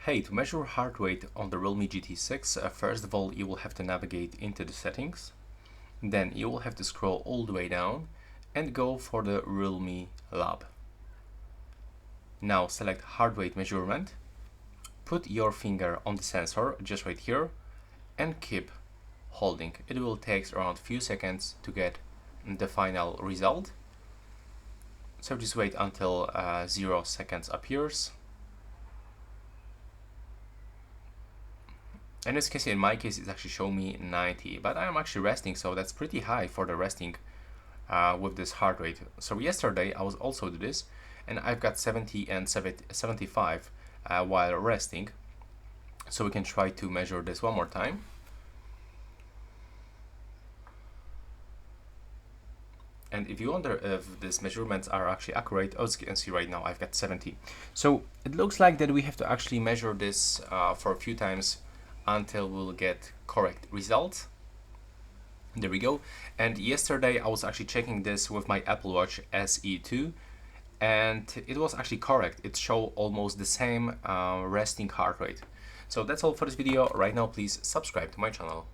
Hey, to measure heart rate on the Realme GT 6, first of all you will have to navigate into the settings. Then you will have to scroll all the way down and go for the Realme Lab. Now select heart rate measurement. Put your finger on the sensor just right here and keep holding. It will take around a few seconds to get the final result. So just wait until 0 seconds appears. And as you can see, in my case, it's actually showing me 90, but I'm actually resting, so that's pretty high for the resting with this heart rate. So yesterday I was also do this, and I've got 70 and 75 while resting. So we can try to measure this one more time. And if you wonder if these measurements are actually accurate, as you can see right now, I've got 70. So it looks like that we have to actually measure this for a few times until we'll get correct results. There we go. And yesterday I was actually checking this with my Apple Watch SE2, and it was actually correct. It showed almost the same resting heart rate. So that's all for this video. Right now, please subscribe to my channel.